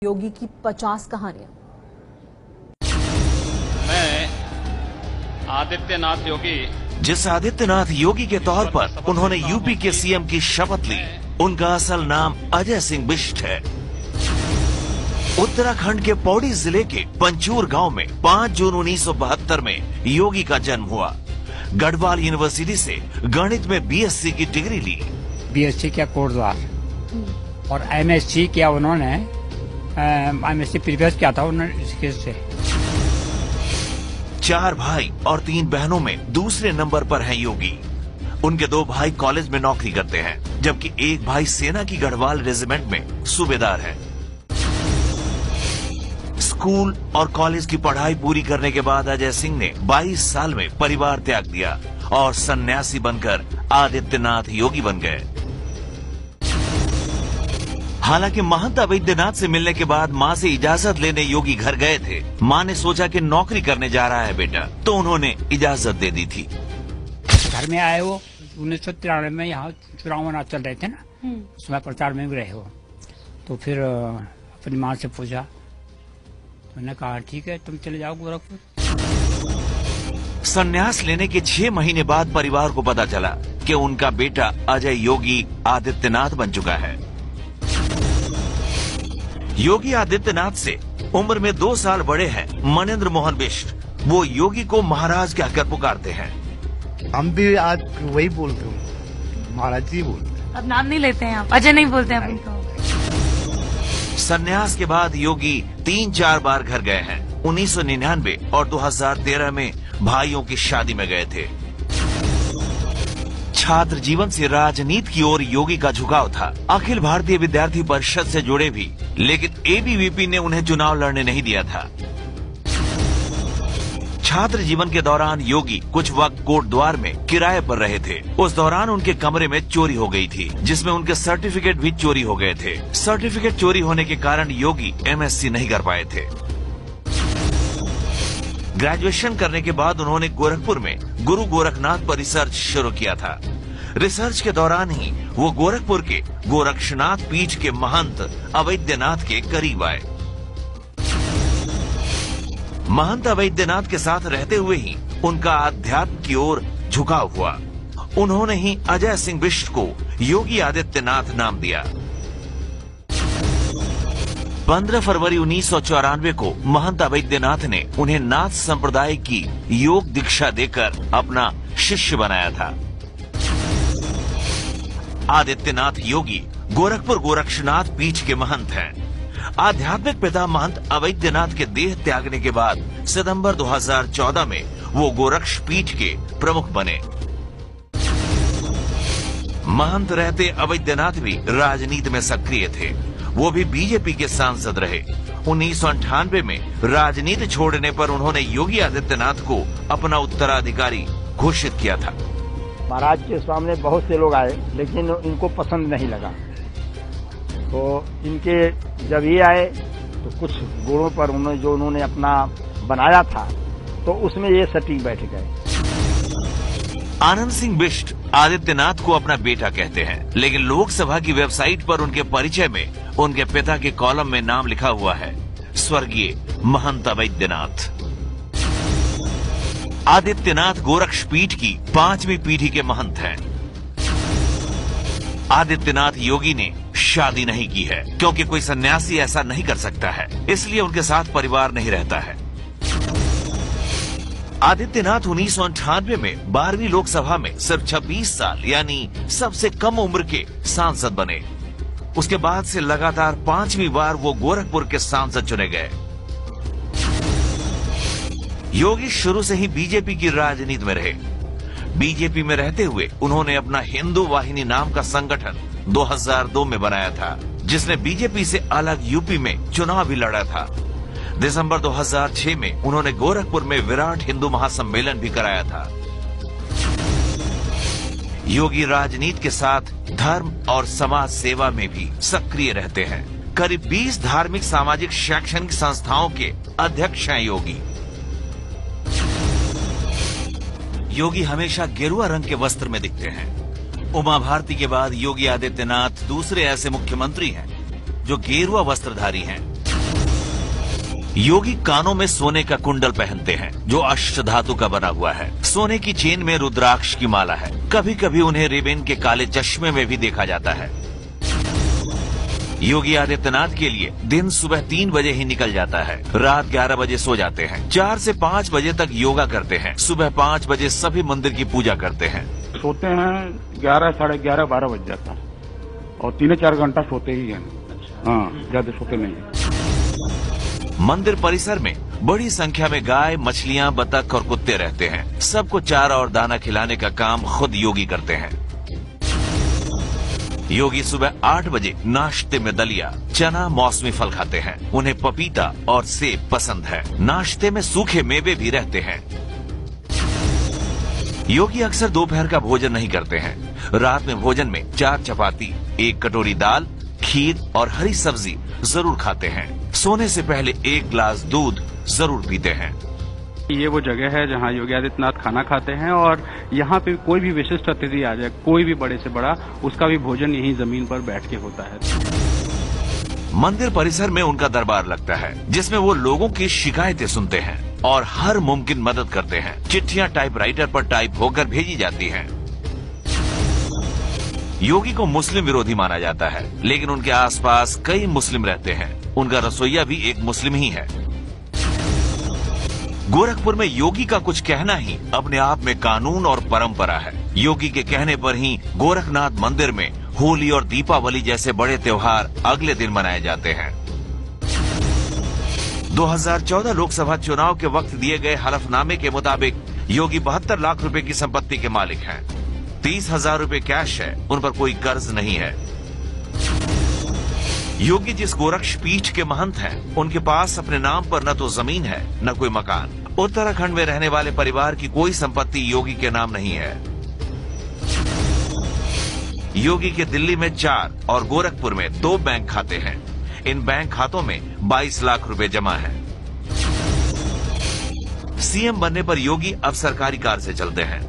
योगी की 50 कहानियां। मैं आदित्यनाथ योगी, जिस आदित्यनाथ योगी के तौर पर उन्होंने यूपी के सीएम की शपथ ली, उनका असल नाम अजय सिंह बिष्ट है। उत्तराखंड के पौड़ी जिले के पंचूर गांव में 5 जून 1972 में योगी का जन्म हुआ। गढ़वाल यूनिवर्सिटी से गणित में बीएससी की डिग्री ली। बीएससी किया कोटद्वार और एमएससी किया उन्होंने, एमएससी प्रीवियस किया था उन्होंने इसके से। 4 भाई और 3 बहनों में दूसरे नंबर पर हैं योगी। उनके 2 भाई कॉलेज में नौकरी करते हैं, जबकि एक भाई सेना की गढ़वाल रेजिमेंट में सूबेदार है। स्कूल और कॉलेज की पढ़ाई पूरी करने के बाद अजय सिंह ने 22 साल में परिवार त्याग दिया और सन्यासी बनकर आदित्यनाथ योगी बन गए। हालांकि महंत अवैधनाथ से मिलने के बाद मां से इजाजत लेने योगी घर गए थे। मां ने सोचा कि नौकरी करने जा रहा है बेटा, तो उन्होंने इजाजत दे दी थी। घर में आए वो 1993 में, यहाँ चुनाव चल रहे थे ना, उसमें प्रचार में भी रहे हो। तो फिर अपनी माँ से पूछा, तो उन्होंने कहा ठीक है तुम चले जाओ गोरखपुर। संन्यास लेने के 6 महीने बाद परिवार को पता चला कि उनका बेटा अजय योगी आदित्यनाथ बन चुका है। योगी आदित्यनाथ से उम्र में 2 साल बड़े हैं मनेंद्र मोहन बिष्ट। वो योगी को महाराज कहकर पुकारते हैं। हम भी आज वही बोलते हैं, महाराज जी बोलते हैं। अब नाम नहीं लेते हैं आप, अजय नहीं बोलते हैं अपन को। संन्यास के बाद योगी 3-4 बार घर गए हैं। 1999 और 2013 में भाइयों की शादी में गए थे। छात्र जीवन से राजनीति की ओर योगी का झुकाव था। अखिल भारतीय विद्यार्थी परिषद से जुड़े भी, लेकिन एबीवीपी ने उन्हें चुनाव लड़ने नहीं दिया था। छात्र जीवन के दौरान योगी कुछ वक्त कोटद्वार में किराए पर रहे थे। उस दौरान उनके कमरे में चोरी हो गई थी, जिसमें उनके सर्टिफिकेट भी चोरी हो गए थे। सर्टिफिकेट चोरी होने के कारण योगी एमएससी नहीं कर पाए थे। ग्रेजुएशन करने के बाद उन्होंने गोरखपुर में गुरु गोरखनाथ पर रिसर्च शुरू किया था। रिसर्च के दौरान ही वो गोरखपुर के गोरक्षनाथ पीठ के महंत अवैधनाथ के करीब आए। महंत अवैधनाथ के साथ रहते हुए ही उनका अध्यात्म की ओर झुकाव हुआ। उन्होंने ही अजय सिंह बिष्ट को योगी आदित्यनाथ नाम दिया। 15 फरवरी 1994 को महंत अवैधनाथ ने उन्हें नाथ संप्रदाय की योग दीक्षा देकर अपना शिष्य बनाया था। आदित्यनाथ योगी गोरखपुर गोरक्षनाथ पीठ के महंत हैं। आध्यात्मिक पिता महंत अवैधनाथ के देह त्यागने के बाद सितंबर 2014 में वो गोरक्ष पीठ के प्रमुख बने। महंत रहते अवैधनाथ भी राजनीति में सक्रिय थे। वो भी बीजेपी के सांसद रहे। 1998 में राजनीति छोड़ने पर उन्होंने योगी आदित्यनाथ को अपना उत्तराधिकारी घोषित किया था। महाराज के सामने बहुत से लोग आए, लेकिन इनको पसंद नहीं लगा। तो इनके जब ये आए तो कुछ गुणों पर उन्होंने अपना बनाया था, तो उसमें ये सटीक बैठ गए। आनंद सिंह बिष्ट आदित्यनाथ को अपना बेटा कहते हैं, लेकिन लोकसभा की वेबसाइट पर उनके परिचय में उनके पिता के कॉलम में नाम लिखा हुआ है, स्वर्गीय महंत अवैधनाथ। आदित्यनाथ गोरक्ष पीठ की 5वीं पीढ़ी के महंत हैं। आदित्यनाथ योगी ने शादी नहीं की है, क्योंकि कोई सन्यासी ऐसा नहीं कर सकता है, इसलिए उनके साथ परिवार नहीं रहता है। आदित्यनाथ 1998 में 12वीं लोकसभा में सिर्फ 26 साल यानी सबसे कम उम्र के सांसद बने। उसके बाद से लगातार 5वीं बार वो गोरखपुर के सांसद चुने गए। योगी शुरू से ही बीजेपी की राजनीति में रहे। बीजेपी में रहते हुए उन्होंने अपना हिंदू वाहिनी नाम का संगठन 2002 में बनाया था, जिसने बीजेपी से अलग यूपी में चुनाव भी लड़ा था। दिसंबर 2006 में उन्होंने गोरखपुर में विराट हिंदू महासम्मेलन भी कराया था। योगी राजनीति के साथ धर्म और समाज सेवा में भी सक्रिय रहते हैं। करीब 20 धार्मिक, सामाजिक, शैक्षणिक संस्थाओं के अध्यक्ष हैं योगी। योगी हमेशा गेरुआ रंग के वस्त्र में दिखते हैं। उमा भारती के बाद योगी आदित्यनाथ दूसरे ऐसे मुख्यमंत्री हैं जो गेरुआ वस्त्रधारी हैं। योगी कानों में सोने का कुंडल पहनते हैं जो अष्ट धातु का बना हुआ है। सोने की चेन में रुद्राक्ष की माला है। कभी कभी उन्हें रिबन के काले चश्मे में भी देखा जाता है। योगी आदित्यनाथ के लिए दिन सुबह 3 बजे ही निकल जाता है। रात 11 बजे सो जाते हैं। 4 से 5 बजे तक योगा करते हैं। सुबह 5 बजे सभी मंदिर की पूजा करते हैं। सोते हैं 11, साढ़े 11, 12 बज जाता है और 3-4 घंटा सोते ही हैं। हाँ, ज्यादा सोते नहीं है। मंदिर परिसर में बड़ी संख्या में गाय, मछलियां, बतख और कुत्ते रहते हैं। सबको चारा और दाना खिलाने का काम खुद योगी करते हैं। योगी सुबह 8 बजे नाश्ते में दलिया, चना, मौसमी फल खाते हैं। उन्हें पपीता और सेब पसंद है। नाश्ते में सूखे मेवे भी रहते हैं। योगी अक्सर दोपहर का भोजन नहीं करते हैं। रात में भोजन में 4 चपाती, 1 कटोरी दाल, खीर और हरी सब्जी जरूर खाते हैं। सोने से पहले 1 गिलास दूध जरूर पीते हैं। ये वो जगह है जहाँ योगी आदित्यनाथ खाना खाते हैं और यहाँ पे कोई भी विशिष्ट अतिथि आ जाए, कोई भी बड़े से बड़ा, उसका भी भोजन यहीं जमीन पर बैठ के होता है। मंदिर परिसर में उनका दरबार लगता है जिसमें वो लोगों की शिकायतें सुनते हैं और हर मुमकिन मदद करते हैं। चिट्ठियां टाइपराइटर पर टाइप होकर भेजी जाती हैं। योगी को मुस्लिम विरोधी माना जाता है, लेकिन उनके आसपास कई मुस्लिम रहते हैं। उनका रसोइया भी एक मुस्लिम ही है। गोरखपुर में योगी का कुछ कहना ही अपने आप में कानून और परंपरा है। योगी के कहने पर ही गोरखनाथ मंदिर में होली और दीपावली जैसे बड़े त्योहार अगले दिन मनाए जाते हैं। 2014 लोकसभा चुनाव के वक्त दिए गए हलफनामे के मुताबिक योगी 72 लाख रुपए की संपत्ति के मालिक हैं। 30,000 रुपए कैश है। उन पर कोई कर्ज नहीं है। योगी जिस गोरक्ष पीठ के महंत हैं, उनके पास अपने नाम पर न तो जमीन है न कोई मकान। उत्तराखंड में रहने वाले परिवार की कोई संपत्ति योगी के नाम नहीं है। योगी के दिल्ली में 4 और गोरखपुर में 2 बैंक खाते हैं। इन बैंक खातों में 22 लाख रुपए जमा है। सीएम बनने पर योगी अब सरकारी कार से चलते हैं,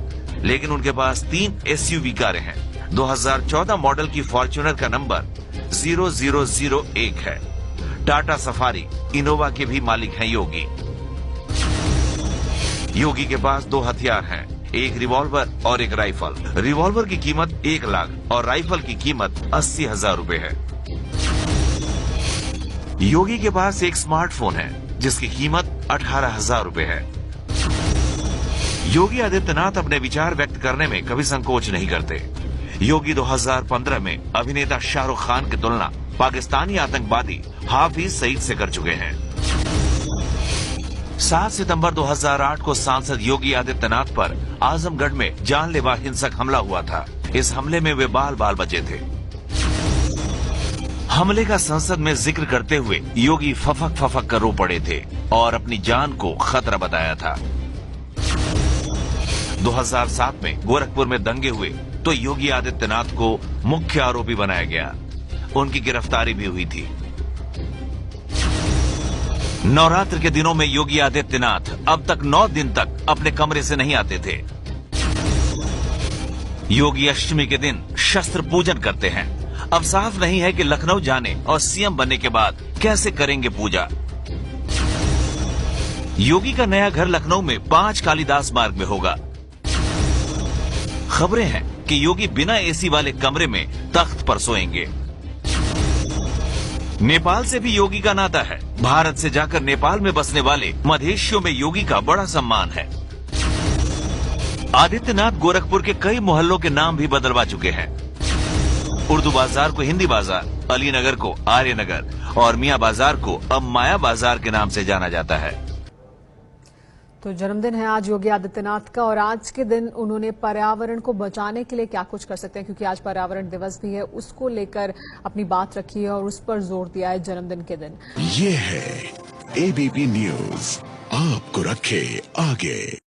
लेकिन उनके पास 3 एसयूवी कारें हैं। 2014 मॉडल की फॉर्च्यूनर का नंबर 0001 है। टाटा सफारी, इनोवा के भी मालिक हैं योगी। योगी के पास 2 हथियार हैं, एक रिवॉल्वर और एक राइफल। रिवॉल्वर की कीमत 1 लाख और राइफल की कीमत 80,000 रुपए है। योगी के पास एक स्मार्टफोन है जिसकी कीमत 18,000 रुपए है। योगी आदित्यनाथ अपने विचार व्यक्त करने में कभी संकोच नहीं करते। योगी 2015 में अभिनेता शाहरुख खान की तुलना पाकिस्तानी आतंकवादी हाफिज सईद से कर चुके हैं। 7 सितंबर 2008 को सांसद योगी आदित्यनाथ पर आजमगढ़ में जानलेवा हिंसक हमला हुआ था। इस हमले में वे बाल बाल बचे थे। हमले का संसद में जिक्र करते हुए योगी फफक फफक कर रो पड़े थे और अपनी जान को खतरा बताया था। 2007 में गोरखपुर में दंगे हुए तो योगी आदित्यनाथ को मुख्य आरोपी बनाया गया। उनकी गिरफ्तारी भी हुई थी। नवरात्र के दिनों में योगी आदित्यनाथ अब तक 9 दिन तक अपने कमरे से नहीं आते थे। योगी अष्टमी के दिन शस्त्र पूजन करते हैं। अब साफ नहीं है कि लखनऊ जाने और सीएम बनने के बाद कैसे करेंगे पूजा। योगी का नया घर लखनऊ में 5 कालिदास मार्ग में होगा। खबरें हैं कि योगी बिना एसी वाले कमरे में तख्त पर सोएंगे। नेपाल से भी योगी का नाता है। भारत से जाकर नेपाल में बसने वाले मधेशियों में योगी का बड़ा सम्मान है। आदित्यनाथ गोरखपुर के कई मोहल्लों के नाम भी बदलवा चुके हैं। उर्दू बाजार को हिंदी बाजार, अली नगर को आर्य नगर और मियां बाजार को अब माया बाजार के नाम से जाना जाता है। तो जन्मदिन है आज योगी आदित्यनाथ का और आज के दिन उन्होंने पर्यावरण को बचाने के लिए क्या कुछ कर सकते हैं, क्योंकि आज पर्यावरण दिवस भी है, उसको लेकर अपनी बात रखी है और उस पर जोर दिया है जन्मदिन के दिन। ये है एबीपी न्यूज, आपको रखे आगे।